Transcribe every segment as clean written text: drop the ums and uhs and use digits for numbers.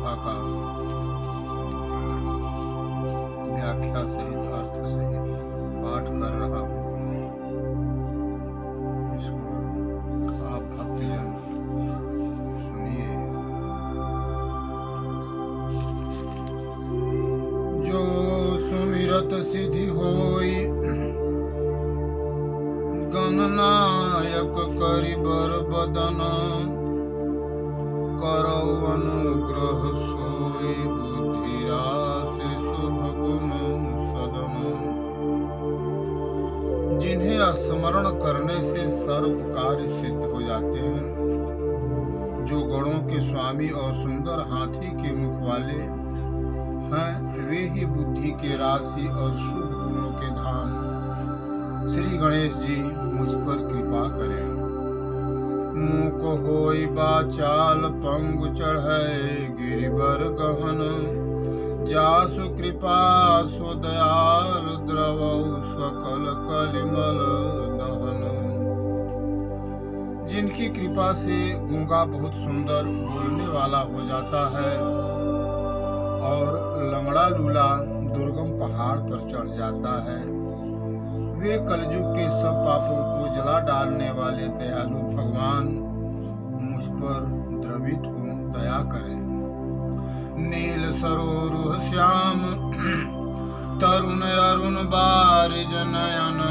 शोभा का व्याख्या सहित अर्थ सहित पाठ कर रहा हूँ। इसको आप भक्तजन सुनिए। जो सुमिरत सिद्धि होई गणनायक करिबर बदन, करौ अनुग्रह सोई बुद्धि राशि शुभ गुण सदन। जिन्हें स्मरण करने से सर्व कार्य सिद्ध हो जाते हैं, जो गणों के स्वामी और सुंदर हाथी के मुख वाले हैं, वे ही बुद्धि के राशि और शुभ गुणों के धाम। श्री गणेश जी मुझ पर कृपा करें। मूक होई बाचाल पंगु चढ़े गिरिवर गहन, जासु कृपा सो दयाल द्रवौ सकल कलिमल दहन। जिनकी कृपा से गूंगा बहुत सुंदर बोलने वाला हो जाता है और लंगड़ा लूला दुर्गम पहाड़ पर चढ़ जाता है, वे कलयुग के सब पापों को जला डालने वाले दयालु भगवान मुझ पर द्रवित हो दया करें। नील सरोरुह श्याम तरुण अरुण बारिज नयन,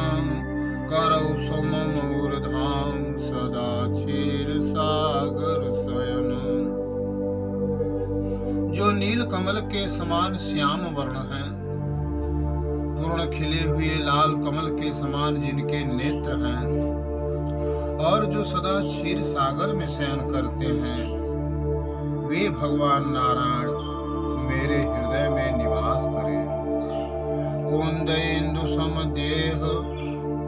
करौ समम ऊर्धाम सदा क्षीर सागर शयन। जो नील कमल के समान श्याम वर्ण है, पूर्ण खिले हुए लाल कमल के समान जिनके नेत्र हैं, और जो सदा क्षीर सागर में शयन करते हैं, वे भगवान नारायण मेरे हृदय में निवास करें। कुंद इंदु सम देह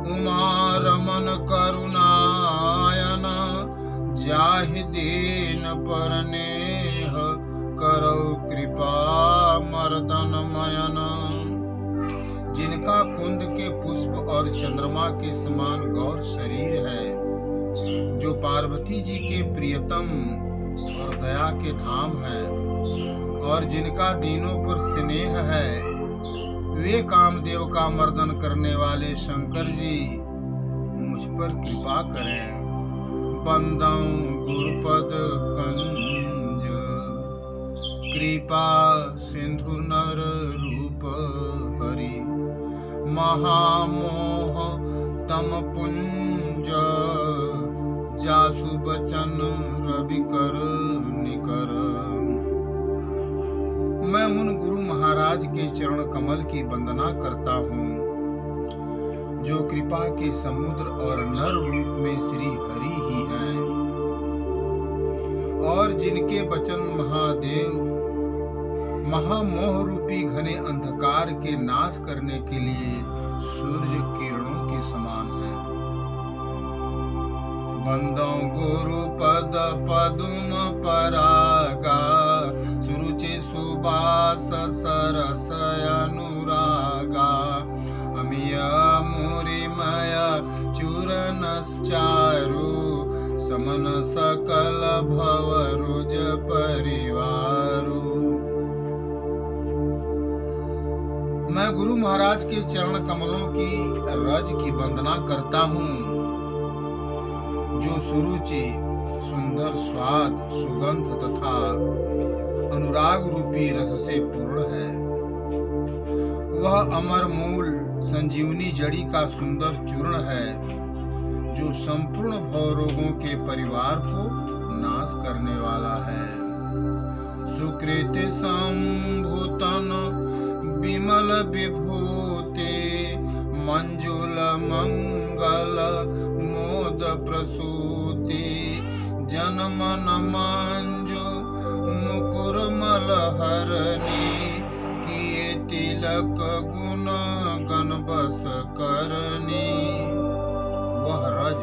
उमा रमन करुणायन, जाहि दीन पर नेह करौ कृपा मर्दन मयन। जिनका कुंद के पुष्प और चंद्रमा के समान गौर शरीर है, जो पार्वती जी के प्रियतम और दया के धाम है, और जिनका दीनों पर स्नेह है, वे कामदेव का मर्दन करने वाले शंकर जी मुझ पर कृपा करें। बंदौ गुरुपद कंज कृपा सिंधु नर रूप हरि, महामोह तम पुंज जासु बचन रवि कर निकर। मैं उन गुरु महाराज के चरण कमल की वंदना करता हूँ, जो कृपा के समुद्र और नर रूप में श्री हरि ही हैं, और जिनके वचन महादेव महामोह रूपी घने अंधकार के नाश करने के लिए सूर्य किरणों के समान है। बंदौ गुरु पद पदुम परागा, सुरुचि सुबास सरस अनुरागा। अमिय मुरिमय चूरनश्चारु, समन सकल भव रुज परिवारु। मैं गुरु महाराज के चरण कमलों की रज की वंदना करता हूँ, जो सुरुचि सुंदर स्वाद सुगंध तथा अनुराग रूपी रस से पूर्ण है। वह अमर मूल संजीवनी जड़ी का सुंदर चूर्ण है, जो संपूर्ण भव रोगों के परिवार को नाश करने वाला है। सुकृत संभूतन विमल विभूति, मंजुल मंगल मोद प्रसूति। जनमन मंजु मुकुर मलहरणी, किए तिलक गुण गण बस करनी। वह रज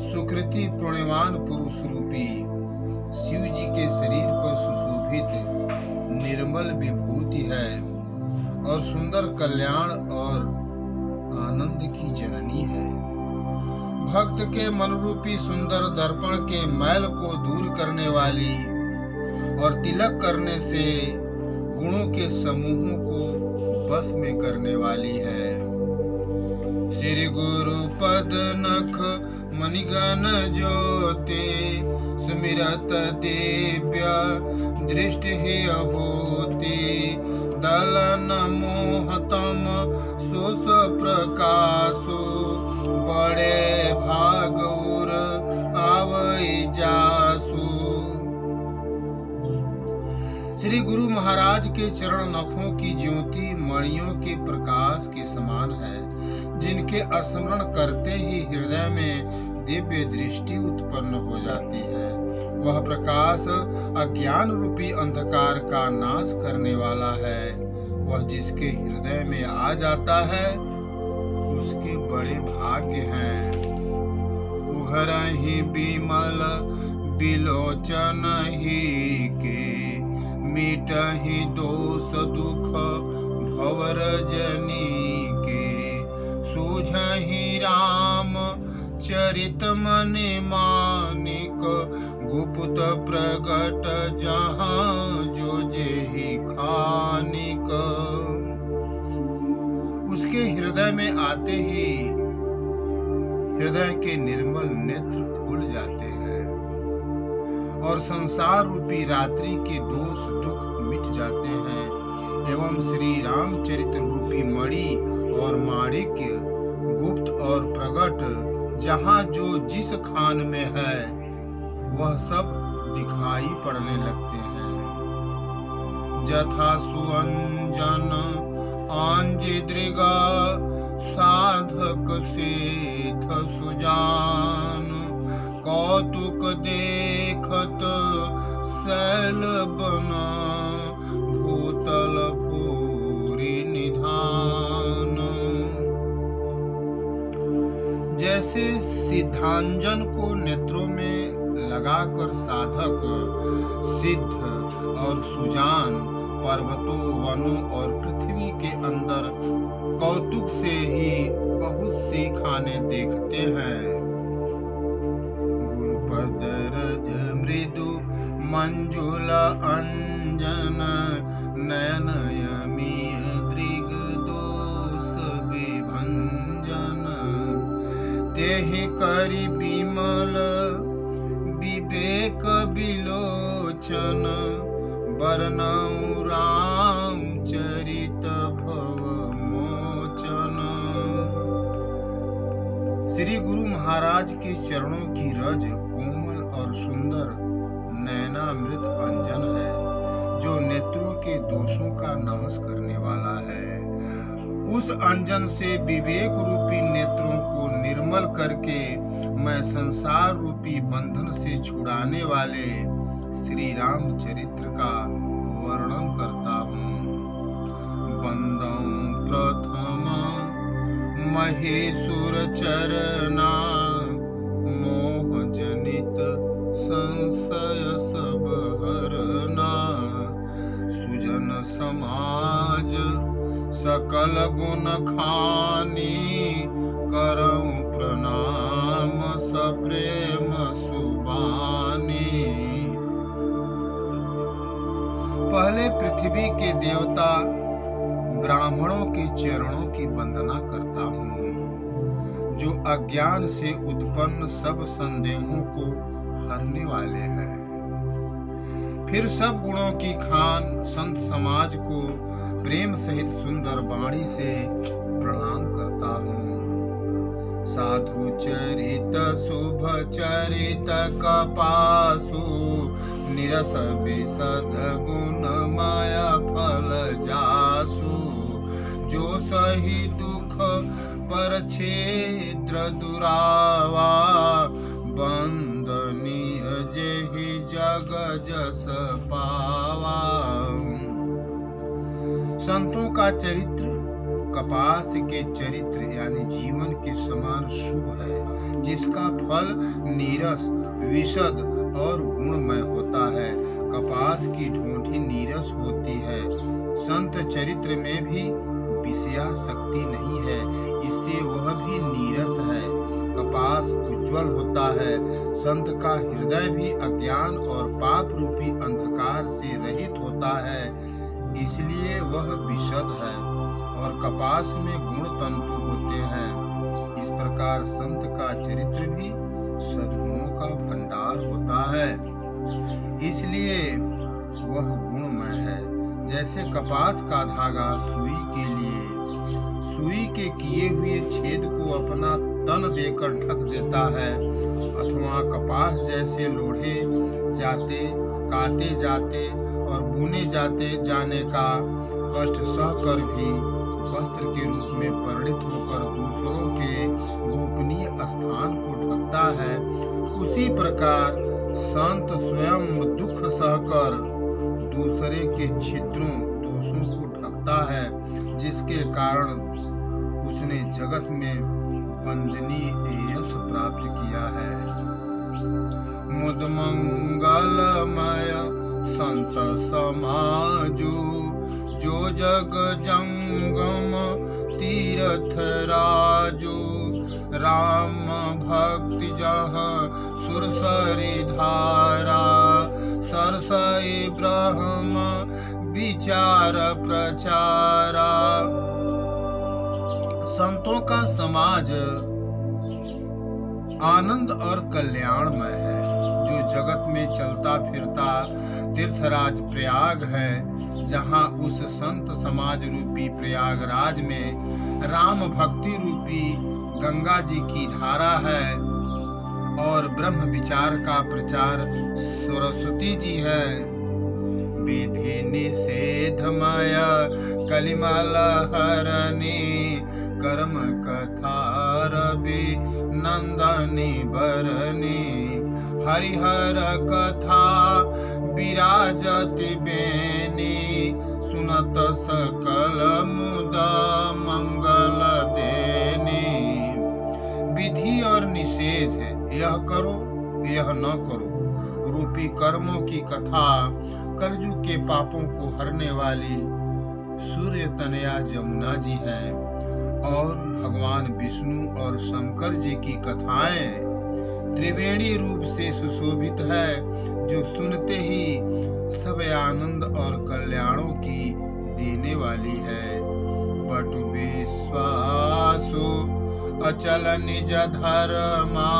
सुकृति पुण्यवान पुरुष रूपी शिव जी के शरीर पर सुशोभित निर्मल विभूति है, और सुंदर कल्याण और आनंद की जननी है। भक्त के मन रूपी सुंदर दर्पण के मैल को दूर करने वाली और तिलक करने से गुणों के समूहों को बस में करने वाली है। श्री गुरु पद नख मणिगण ज्योति सुमिरत दिव्य दृष्टि होती दलन मोहतम सुस प्रकाशु बड़े भागुर आवई जासु। श्री गुरु महाराज के चरण नखों की ज्योति मणियों के प्रकाश के समान है, जिनके स्मरण करते ही हृदय में दिव्य दृष्टि उत्पन्न हो जाती है। वह प्रकाश अज्ञान रूपी अंधकार का नाश करने वाला है। वह जिसके हृदय में आ जाता है उसके बड़े भाग्य हैं। उघरहि बिमल बिलोचन ही के मिटहि दोष दुख भवरजनी के सूझहि राम चरित मनि मानिक गुप्त प्रगट जहाँ जो जेहि खानिक। उसके हृदय में आते ही हृदय के निर्मल नेत्र खुल जाते हैं और संसार रूपी रात्रि के दोष दुख मिट जाते हैं एवं श्री रामचरित रूपी मणि और माणिक्य गुप्त और प्रगट जहाँ जो जिस खान में है वह सब दिखाई पड़ने लगते हैं। जथा सुअंजन आंजिद्रिगा साधक सेथ सुजान कौतुक देखत शैल बना भूतल भूरि निधान। जैसे सिद्धांजन को नेत्रों में लगाकर साधक सिद्ध और सुजान पर्वतों वनों और पृथ्वी के अंदर कौतुक से ही बहुत सी खाने देखते हैं। गुरुपद रज मृदु मंजुल अंजन नयन यमी दृग दोष विभंजन तेहि करि बिमल विवेक बिलोचन वर्णौ रामचरित भव मोचन। श्री गुरु महाराज के चरणों की रज कोमल और सुंदर नयनामृत अंजन है, जो नेत्रों के दोषों का नाश करने वाला है। उस अंजन से विवेक रूपी नेत्रों को निर्मल करके मैं संसार रूपी बंधन से छुड़ाने वाले श्री रामचरित्र का वर्णन करता हूँ। बंदौ प्रथम महेशुर चरना मोह जनित संशय सब हरना सुजन समाज सकल गुण खानी करऊं प्रणाम सप्रेम सुबानी। पहले पृथ्वी के देवता ब्राह्मणों के चरणों की वंदना करता हूँ, जो अज्ञान से उत्पन्न सब संदेहों को हरने वाले हैं। फिर सब गुणों की खान संत समाज को प्रेम सहित सुंदर वाणी से प्रणाम करता हूँ। साधु चरित शुभ चरित कपासु निरस विशद गुण माया फल जासु जो सही दुख पर क्षेत्र दुरावा बंदनीय जेहि जग जस पावा। संतों का चरित्र कपास के चरित्र यानी जीवन के समान शुभ है, जिसका फल नीरस विशद और गुणमय होता है। कपास की ढूंढी नीरस होती है। संत चरित्र में भी विषया शक्ति नहीं है, इससे वह भी नीरस है। कपास उज्जवल होता है। संत का हृदय भी अज्ञान और पाप रूपी अंधकार होता है, इसलिए वह विशद है, और कपास में गुण तंतु होते हैं। इस प्रकार संत का चरित्र भी सद्गुणों का भंडार होता है, इसलिए वह गुणमय है। जैसे कपास का धागा सुई के लिए सुई के किए हुए छेद को अपना तन देकर ढक देता है, अथवा कपास जैसे लोढ़े जाते, काटे जाते और बुने जाने का कष्ट सहकर भी वस्त्र के रूप में परिणित होकर दूसरों के गोपनीय स्थान को ढकता है, उसी प्रकार संत स्वयं दुख सहकर दूसरे के छिद्रों दोषों को ढकता है, जिसके कारण उसने जगत में वंदनीय यश प्राप्त किया है। मुद मंगलमय संत समाजो, जो जग जंगम तीर्थ राजो, राम भक्ति जह सुरसरी धारा, सरसई ब्रह्म विचार प्रचारा। संतों का समाज आनंद और कल्याणमय है, जो जगत में चलता फिरता तीर्थराज प्रयाग है, जहाँ उस संत समाज रूपी प्रयागराज में राम भक्ति रूपी गंगा जी की धारा है, और ब्रह्म विचार का प्रचार सरस्वती जी है। विधि निषेधमय कलिमल हरणी, कर्म कथा रवि नंदनी बरनी, हरिहर कथा विराजति बेनी, सुनत सकल मुद मंगल देनी। विधि और निषेध, यह करो यह न करो रूपी कर्मों की कथा कलयुग के पापों को हरने वाली सूर्य तनया जमुना जी हैं, और भगवान विष्णु और शंकर जी की कथाएं त्रिवेणी रूप से सुशोभित है, जो सुनते ही सब आनंद और कल्याणों की देने वाली है। बट विश्वासो अचल निज धर्मा,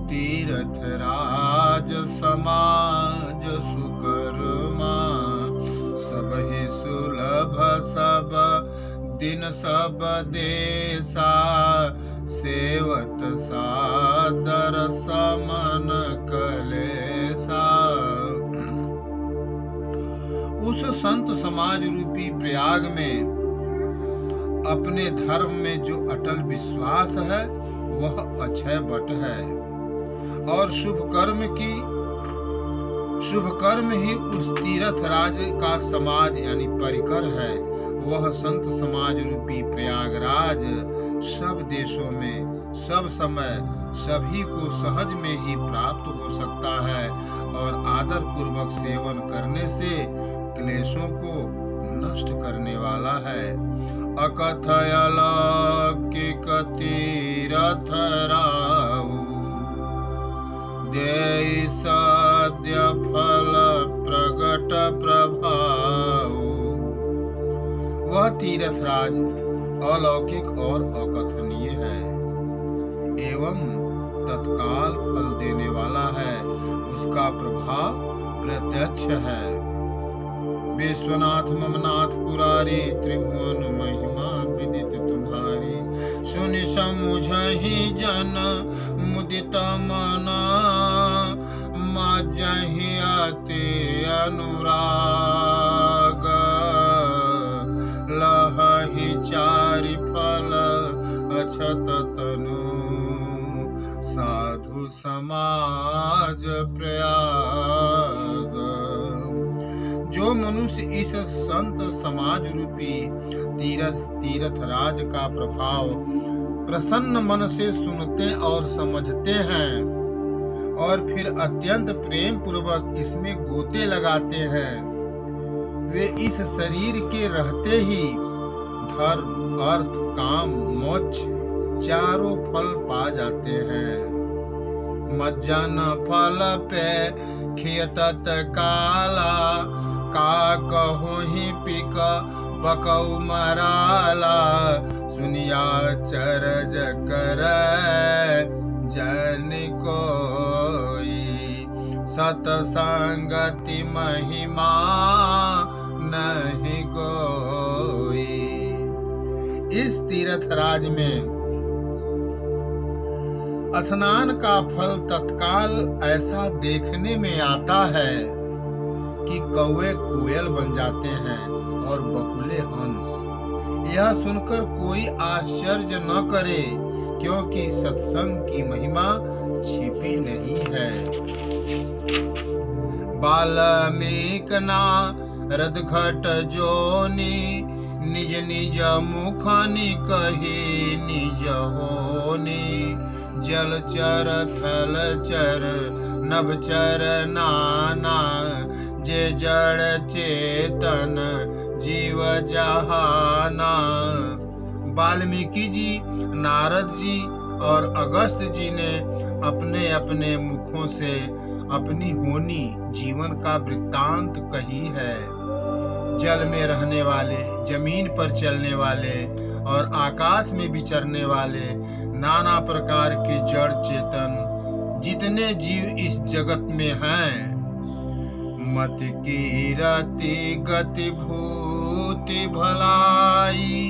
तीर्थ राज समाज सुकर्मा, सबहि सुलभ सब दिन सब देशा, सेवत सादर समन कलेसा। उस संत समाज रूपी प्रयाग में अपने धर्म में जो अटल विश्वास है, वह अक्षय बट है, और शुभ कर्म ही उस तीर्थ राज का समाज यानी परिकर है। वह संत समाज रूपी प्रयागराज सब देशों में सब समय सभी को सहज में ही प्राप्त हो सकता है, और आदर पूर्वक सेवन करने से क्लेशों को नष्ट करने वाला है। अकथय लौकिक तीर्थ राउ, देई सद्य फल प्रगट प्रभाव। वह तीर्थ राज अलौकिक और अकथनीय है, एवं तत्काल फल देने वाला है, उसका प्रभाव प्रत्यक्ष है। विश्वनाथ ममनाथ पुरारी, त्रिभुवन महिमा विदित तुम्हारी, सुनि समुझहि जन मुदित मना, मज्जहि अति अनुराग, लहहि चारि फल अछत तनु, साधु समाज प्रयाग। जो मनुष्य इस संत समाज रूपी तीर्थ राज का प्रभाव प्रसन्न मन से सुनते और समझते हैं, और फिर अत्यंत प्रेम पूर्वक इसमें गोते लगाते हैं, वे इस शरीर के रहते ही धर्म अर्थ काम मोक्ष चारों फल पा जाते हैं। मज्जन फल पे खियत काला, का कहोहि पिक बकौ मराला, सुनिया चरज कर जन कोई, सतसंगति महिमा नहीं कोई। इस तीर्थ राज में स्नान का फल तत्काल ऐसा देखने में आता है कि कौवे कोयल बन जाते हैं और बकुले हंस। यह सुनकर कोई आश्चर्य न करे, क्योंकि सत्संग की महिमा छिपी नहीं है। वाल्मीकि नारद घट जोनी, निज निज मुखनि कही निज होनी, जलचर थलचर नभचर नाना, जे जड़ चेतन जीव जहाना। वाल्मीकि जी, नारद जी और अगस्त्य जी ने अपने अपने मुखों से अपनी होनी जीवन का वृत्तांत कही है। जल में रहने वाले, जमीन पर चलने वाले और आकाश में विचरने वाले नाना प्रकार के जड़ चेतन जितने जीव इस जगत में हैं, मत की रति गति भूति भलाई,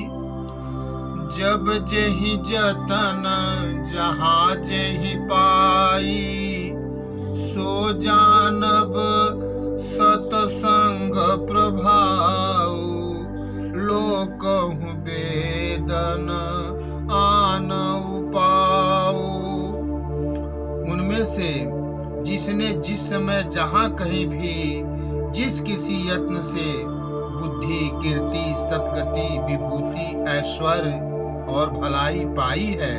जब जेहि जतन जहाँ जेहि पाई, सो जानब सतसंग प्रभाव, लोकहु वेदन आन उपाऊ। उनमें से जिसने जिस समय जहाँ कहीं भी जिस किसी यत्न से बुद्धि, कीर्ति, सतगति, विभूति, ऐश्वर्य और भलाई पाई है,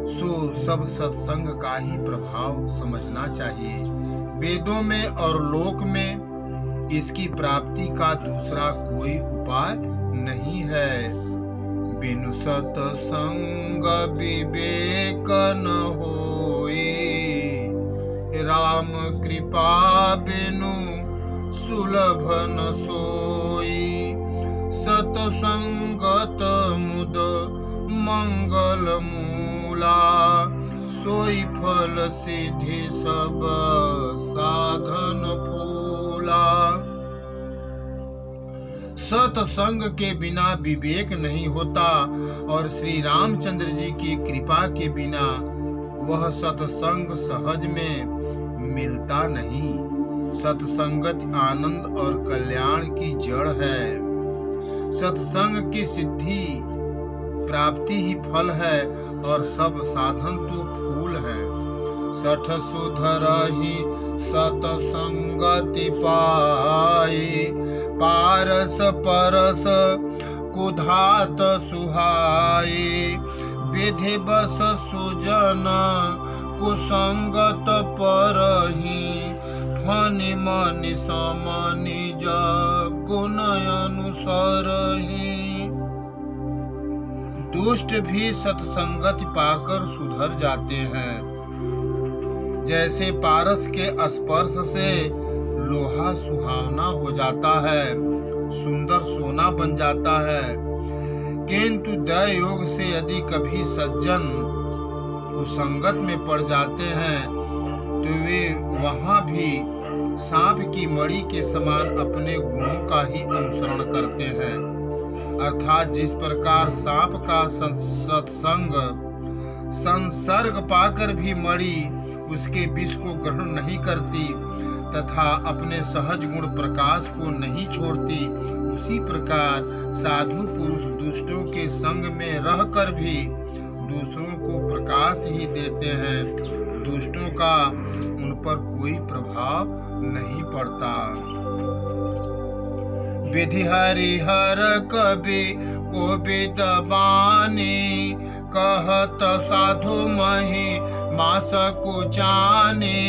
सो सब सत्संग का ही प्रभाव समझना चाहिए। वेदों में और लोक में इसकी प्राप्ति का दूसरा कोई उपाय नहीं है। बिनु सत्संग विवेक न होई, राम कृपा बिनु सुलभ न सोई, सतसंगत मुद मंगल मूला, सोई फल सिद्धि सब साधन फूला। सत्संग के बिना विवेक नहीं होता और श्री रामचंद्र जी की कृपा के बिना वह सत्संग सहज में मिलता नहीं। सत्संगत आनंद और कल्याण की जड़ है। सत्संग की सिद्धि प्राप्ति ही फल है और सब साधन तो फूल है। सठ सुधरहि सतसंगति पाई, पारस परस कुधात सुहाई, विधि बस सुजन कुसंगत परहि, फनि मनि समनि गुण अनुसरहि। दुष्ट भी सत्संगति पाकर सुधर जाते हैं। जैसे पारस के स्पर्श से लोहा सुहावना हो जाता है, सुंदर सोना बन जाता है, किंतु दया योग से यदि कभी सज्जन कुसंगत में पड़ जाते हैं तो वे वहां भी सांप की मणि के समान अपने गुणों का ही अनुसरण करते हैं। अर्थात जिस प्रकार सांप का सत्संग संसर्ग पाकर भी मणि उसके विष को ग्रहण नहीं करती तथा अपने सहज गुण प्रकाश को नहीं छोड़ती, उसी प्रकार साधु पुरुष दुष्टों के संग में रहकर भी दूसरों को प्रकाश ही देते हैं। दुष्टों का उन पर कोई प्रभाव नहीं पड़ता। विधि हरिहर कवि को विद्वानी, कहत साधु मही मास को जाने,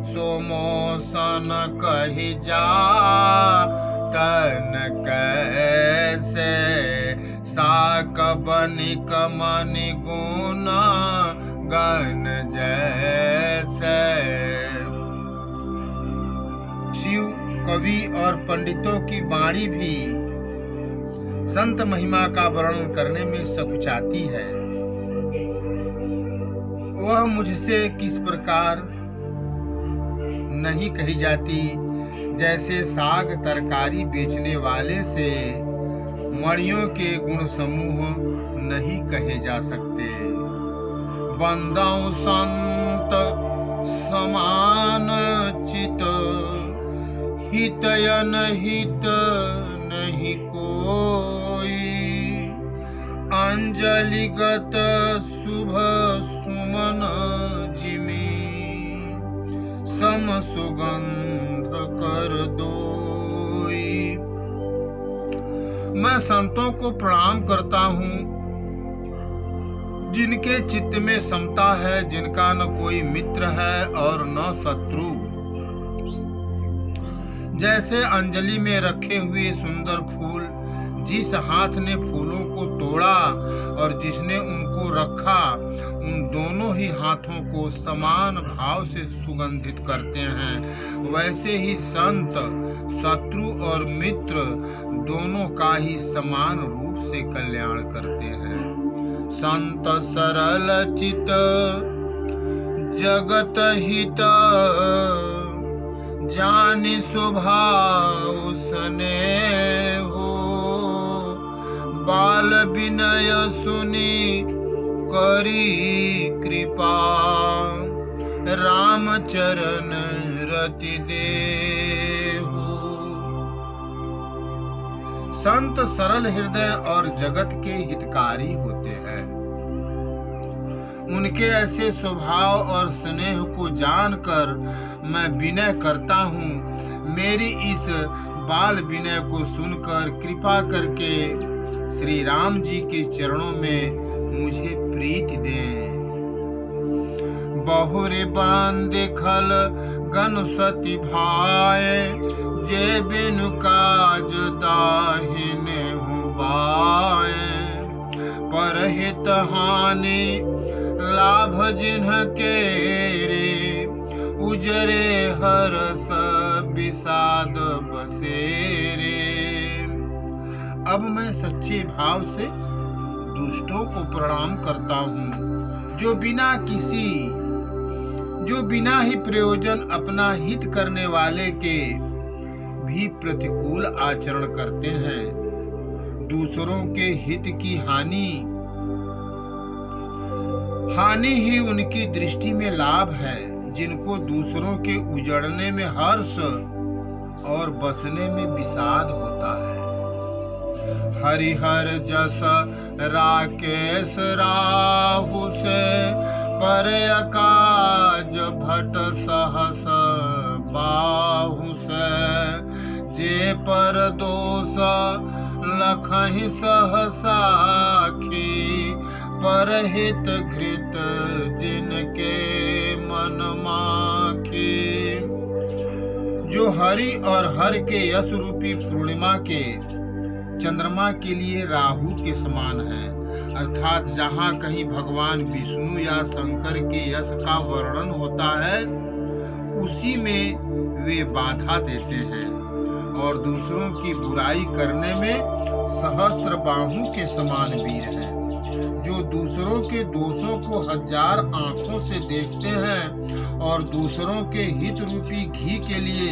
सोमोसन कही जा तन कैसे, साक बनिक मनि गुण गण जैसे। शिव कवि और पंडितों की वाणी भी संत महिमा का वर्णन करने में सकुचाती है। वह मुझसे किस प्रकार नहीं कही जाती, जैसे साग तरकारी बेचने वाले से मणियों के गुण समूह नहीं कहे जा सकते। बंदाओ संत समान चित, हितयन हित नहीं कोई। अंजलिगत शुभ सुमन जिमी, सम सुगंध कर दोई। मैं संतों को प्रणाम करता हूँ जिनके चित्त में समता है, जिनका न कोई मित्र है और न शत्रु। जैसे अंजलि में रखे हुए सुंदर फूल, जिस हाथ ने फूलों को तोड़ा और जिसने उनको रखा, उन दोनों ही हाथों को समान भाव से सुगंधित करते हैं, वैसे ही संत शत्रु और मित्र दोनों का ही समान रूप से कल्याण करते हैं। संत सरल चित जगत हित, जानि स्वभाव स्नेहो। बाल विनय सुनी करी कृपा, राम चरण रति देहु। संत सरल हृदय और जगत के हितकारी होते हैं। उनके ऐसे स्वभाव और स्नेह को जानकर मैं विनय करता हूँ। मेरी इस बाल विनय को सुनकर कृपा करके श्री राम जी के चरणों में मुझे प्रीति दें। बहुरे बांध खल गन सती भाए, जे बिनु काज दाहिने हुआए। परहित हानि लाभ जिन्ह के रे, उजरे हरस विषाद बसेरे। अब मैं सच्चे भाव से दुष्टों को प्रणाम करता हूँ, जो बिना ही प्रयोजन अपना हित करने वाले के भी प्रतिकूल आचरण करते हैं। दूसरों के हित की हानि ही उनकी दृष्टि में लाभ है, जिनको दूसरों के उजड़ने में हर्ष और बसने में विषाद होता है। हरिहर जस राकेश राहु से, पर अकाज भट सहस बाहु से। जे पर दोष लखहि सहसाखी, परहित घृत जिनके मन माखी। जो हरि और हर के यश रूपी पूर्णिमा के चंद्रमा के लिए राहु के समान है, अर्थात जहाँ कहीं भगवान विष्णु या शंकर के यश का वर्णन होता है, उसी में वे बाधा देते हैं और दूसरों की बुराई करने में सहस्त्र बाहु के समान वीर हैं। जो दूसरों के दोषों को हजार आंखों से देखते हैं और दूसरों के हित रूपी घी के लिए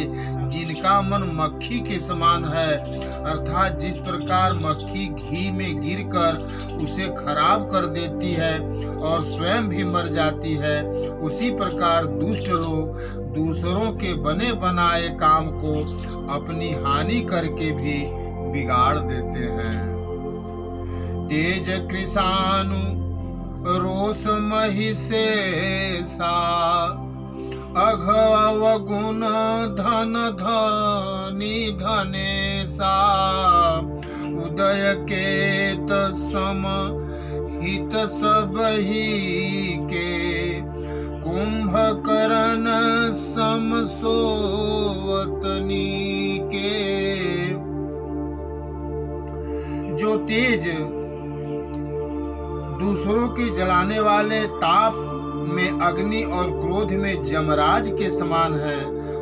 जिनका मन मक्खी के समान है, अर्थात जिस प्रकार मक्खी घी में गिरकर उसे खराब कर देती है और स्वयं भी मर जाती है, उसी प्रकार दुष्ट लोग दूसरों के बने बनाए काम को अपनी हानि करके भी बिगाड़ देते हैं। तेज कृषानु रोष महिषेषा, अघव गुण धन धनी धनेशा। उदय केत सम हित सबही के, कुंभकर्ण सम सोवतनी के। जो तेज दूसरों के जलाने वाले, ताप में अग्नि और क्रोध में जमराज के समान है,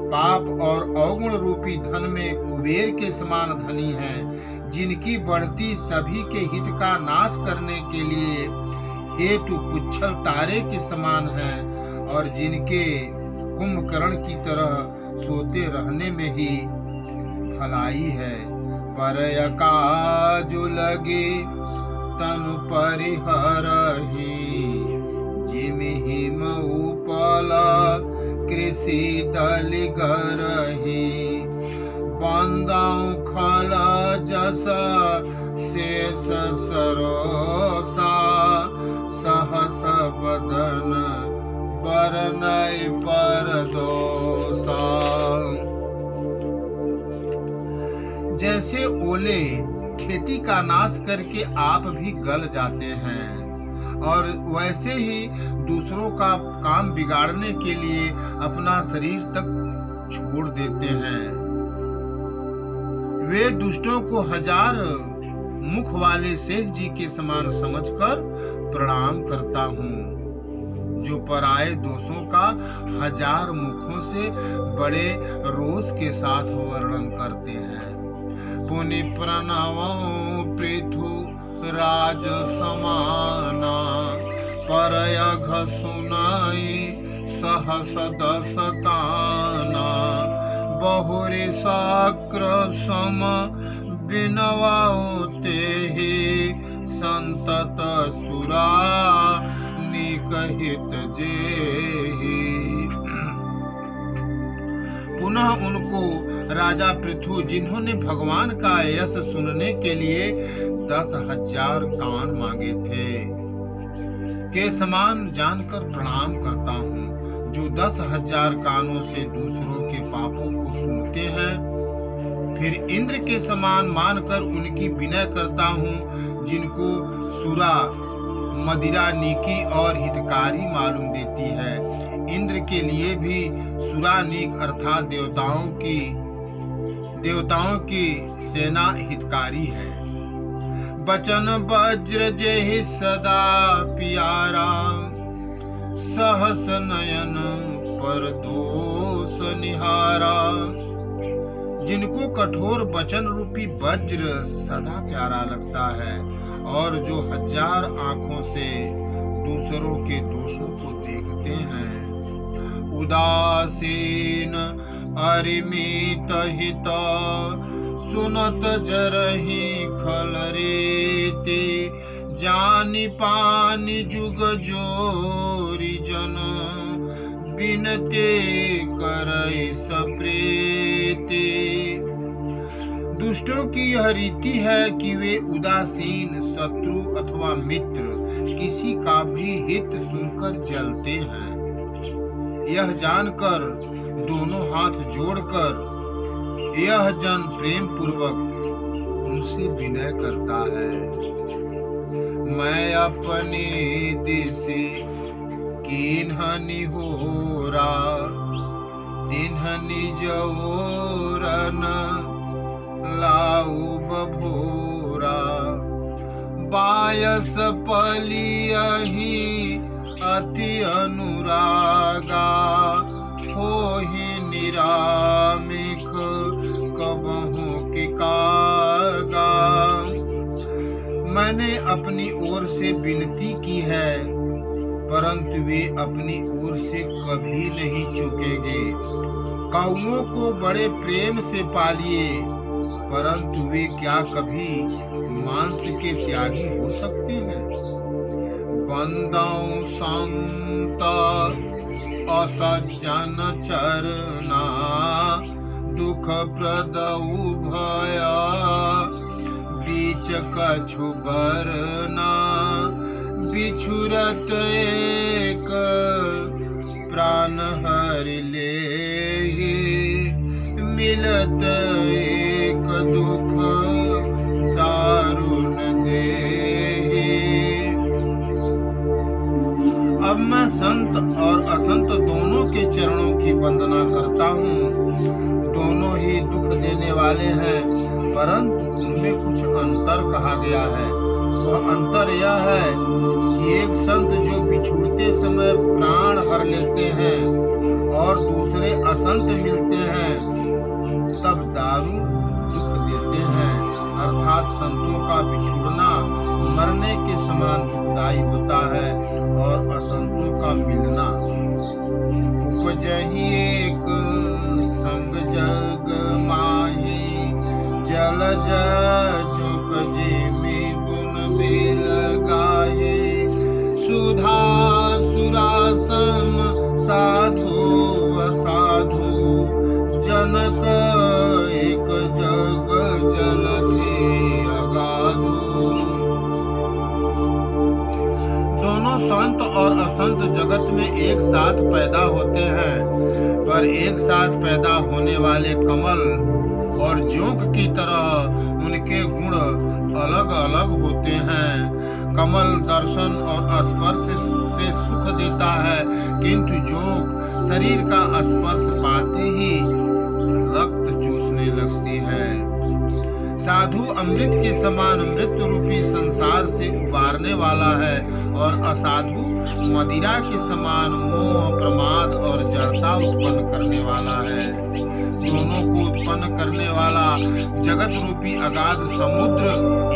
पाप और अवगुण रूपी धन में कुबेर के समान धनी हैं, जिनकी बढ़ती सभी के हित का नाश करने के लिए हेतु पुच्छल तारे के समान है, और जिनके कुंभकर्ण की तरह सोते रहने में ही भलाई है। पर काजु लगे तनु परिहरहि, जिम हिम उपला कृषि दलि गरहि, बंदाऊ खल जस शेष सरोसा, सहस बदन बरनई परदोसा। जैसे ओले खेती का नाश करके आप भी गल जाते हैं, और वैसे ही दूसरों का काम बिगाड़ने के लिए अपना शरीर तक छोड़ देते हैं। वे दुष्टों को हजार मुख वाले शेष जी के समान समझकर प्रणाम करता हूँ, जो पराये दोषों का हजार मुखों से बड़े रोष के साथ वर्णन करते हैं। पुनि प्रणव पृथु राज समाना, परयघ सुनाई सहस दस काना, बहुरी साक्र सम बिनवाओ तेहि, संतत सुरा निकहित जेहि। पुनः उनको राजा पृथु, जिन्होंने भगवान का यश सुनने के लिए 10,000 कान मांगे थे, के समान जानकर प्रणाम करता हूँ, जो 10,000 कानों से दूसरों के पापों को सुनते हैं। फिर इंद्र के समान मानकर उनकी विनय करता हूँ, जिनको सुरा मदिरा नीकी और हितकारी मालूम देती है। इंद्र के लिए भी सुरानीक अर्थात देवताओं की सेना हितकारी है। बचन वज्र जेहि सदा प्यारा, सहस नयन पर दोष निहारा। जिनको कठोर वचन रूपी वज्र सदा प्यारा लगता है, और जो 1000 आंखों से दूसरों के दोषों को देखते हैं। उदासीन अरिमित हित, सुनत जरहि खल रीति, जानि पानि जुग जोरी जन, बिनते करई सप्रीति। दुष्टों की यह रीति है कि वे उदासीन, शत्रु अथवा मित्र किसी का भी हित सुनकर जलते हैं। यह जानकर दोनों हाथ जोड़कर यह जन प्रेम पूर्वक उनसे विनय करता है। मैं अपनी दिशि कीन्हनि होरा, तिन्हनि जओरन लाऊ बभोरा। बायस पलियहि अति अनुरागा, होहि निरामिक कबहु की कागा। मैंने अपनी ओर से विनती की है, परंतु वे अपनी ओर से कभी नहीं चूकेंगे। कौओं को बड़े प्रेम से पालिए, परंतु वे क्या कभी मांस के त्यागी हो सकते हैं। बंदाऊ संत असज्जन चरना, दुख प्रदऊ भया बीच कछु बरना। बिछुरत एक प्राण हरि लेहि, मिलत एक दुख दारुण देहि। अब मैं संत और असंत दोनों के चरणों की वंदना करता हूँ। दोनों ही दुख देने वाले हैं, परंतु उनमें कुछ अंतर कहा गया है। वह अंतर यह है कि एक संत जो बिछुड़ते समय प्राण हर लेते हैं, और दूसरे वाले असंत मिलते हैं तब दारू दुख देते हैं, अर्थात संतों का बिछुड़ना मरने के समान दुखदायी होता है और असंतों का मिलना। उपजहि एक संग जग माही, जलज जुग जिमि गुण बिल गाये, सुधा सुरा सम साधु असाधु, जनक एक जग जलधि अगाधु। दोनों संत और असंत जगत में एक साथ पैदा होते हैं, पर एक साथ पैदा होने वाले कमल और जोंक की तरह उनके गुण अलग अलग होते हैं। कमल दर्शन और स्पर्श से सुख देता है, किंतु जोंक शरीर का स्पर्श पाते ही रक्त चूसने लगती है। साधु अमृत के समान मृत्यु रूपी संसार से उबारने वाला है और असाधु मदिरा के समान मोह प्रमाद और जड़ता उत्पन्न करने वाला है। दोनों को उत्पन्न करने वाला जगत रूपी अगाध समुद्र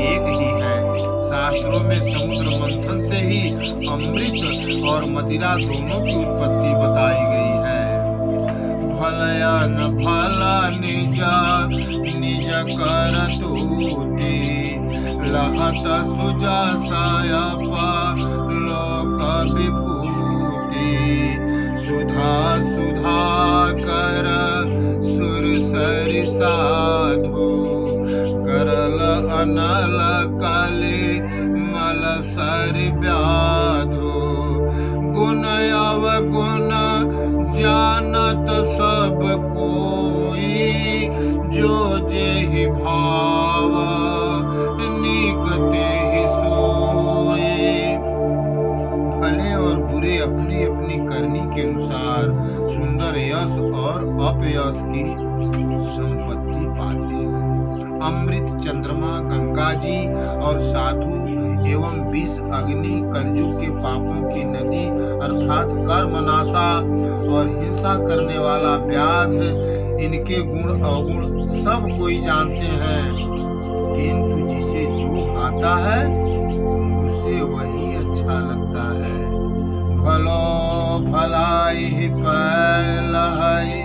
एक ही है। शास्त्रों में समुद्र मंथन से ही अमृत और मदिरा दोनों की उत्पत्ति बताई गई है। भलया न भला निज निज करतूति, लहत सुजसयप लोक विभूति, सुधा सुधा कर सुर सरि साधु, करल अनल कले मल सरि व्याधु, गुण अवगुण जानत सब कोई, जो जेहि भाव नीक तेहि सोई। भले और बुरे अपनी अपनी करनी के अनुसार सुंदर यश और अपयश की संपत्ति पाते हैं। अमृत चंद्रमा गंगा जी और साधु एवं विष अग्नि कलयुग के पापों की नदी अर्थात कर्मनाशा और हिंसा करने वाला व्याध, इनके गुण अवगुण सब कोई जानते हैं, किंतु जिसे जो भाता है उसे वही अच्छा लगता है। भलो भलाई लहई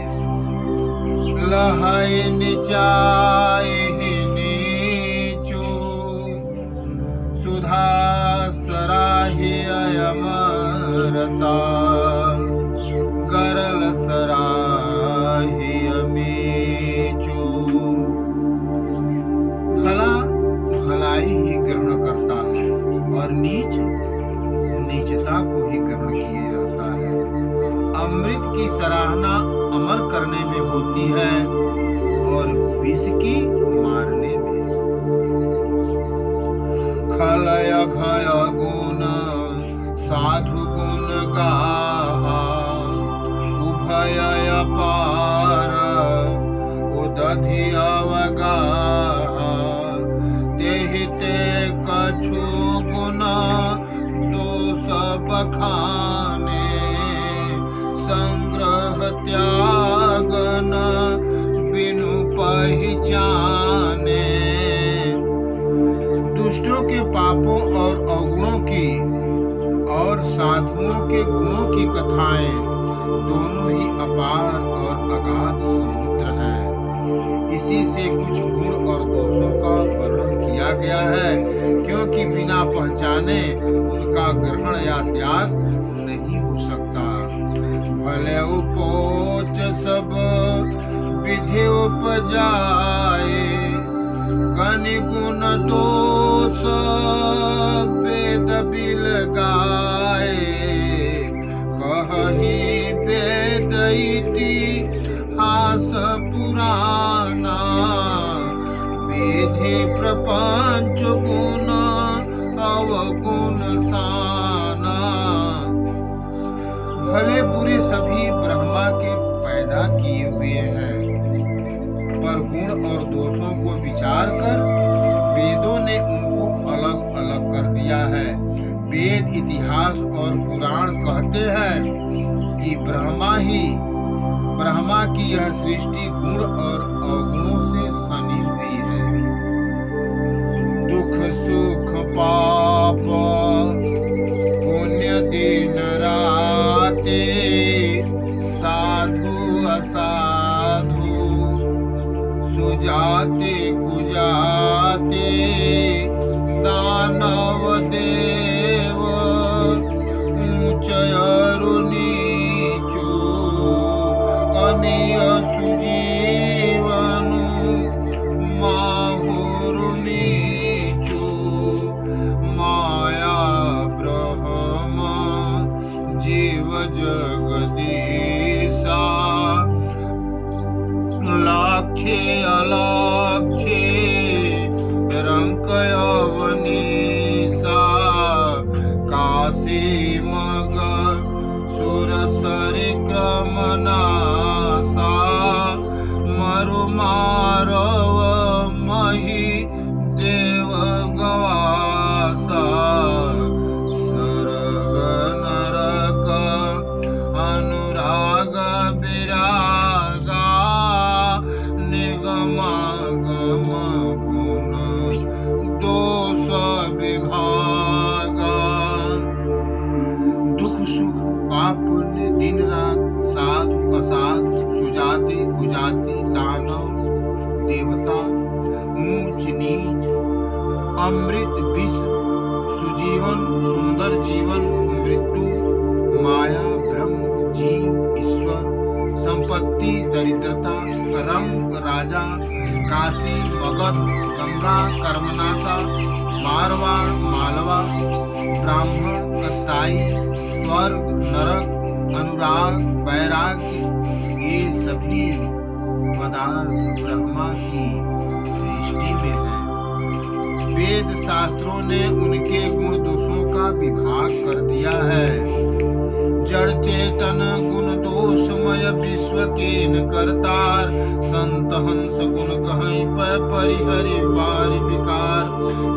लहई निचाई नीचू, सुधा सराही अमरता, गरल सराही अमीचू। भला भलाई ही ग्रहण करता है और नीच नीचता को ही ग्रहण किए रहता है। अमृत की सराहना अमर करने में होती है और विष की मारने में। खलय घय गुण साधु गुण गाहा, उभय अपार उदधि अवगाहा, तेहि ते कछु गुण दोष बखाने, संग्रह त्यागन बिनु पहचाने। दुष्टों के पापों और अवगुणों की और साधुओं के गुणों की कथाएं दोनों ही अपार और अगाध समुद्र हैं। इसी से कुछ गुण और दोषों का वर्णन किया गया है, क्योंकि बिना पहचाने उनका ग्रहण या त्याग नहीं हो सकता। भले उपोच सब विधि उपजाए, कनि गुण दोष वेद बिल गाए, कहि वेद इतिहास पुराना, विधि प्रपंच गुण अवगुण साना। भले बुरे सभी ब्रह्मा के पैदा किए हुए हैं, पर गुण और दोषों को विचार कर वेदों ने उनको अलग अलग कर दिया है। वेद इतिहास और पुराण कहते हैं कि ब्रह्मा कि यह सृष्टि गुण और अवगुणों से सनी हुई है। दुख सुख पाप पुण्य दिन राते, साधु असाधु सुजाते कुजाते, दानव देव ऊंच अरु नीचु, अमीय सुजीवनु माहुरु मीचु, माया ब्रह्म जीव जगदीशा, लाक्षे अलाक्षे रंक अवनीशा, काशी मग सुर सरि क्रम नासा, मरु मारव मही देव गवासा, सरग नरक अनुराग विरागा, निगमागम गुण दोष विभागा, दुख सुख पाप पुण्य दिन रात, साधु असाधु सुजाति कुजाति, दानव देवता ऊंच नीच, अमृत विष सुजीवन सुंदर जीवन, मृत्यु माया ब्रह्म जीव ईश्वर, संपत्ति दरिद्रता, रंग राजा, काशी मगध गंगा कर्मनाशा, मारवाड़ मालवा, ब्राह्मण कसाई, स्वर्ग नरक, अनुराग वैराग्य, ये सभी पदार्थ ब्रह्मा की सृष्टि में है। वेद शास्त्रों ने उनके गुण दोषों का विभाग कर दिया है। जड़ चेतन गुण दोषमय विश्व के न करतार, संत हंस गुण कहीं परिहरि बार विकार।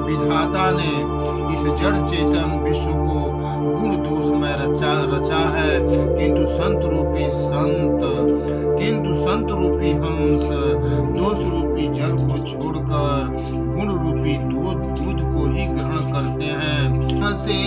विधाता ने इस जड़ चेतन विश्व को गुण दोष में रचा है, किंतु संत रूपी हंस दोष रूपी जल को छोड़कर गुण रूपी दूध को ही ग्रहण करते हैं। से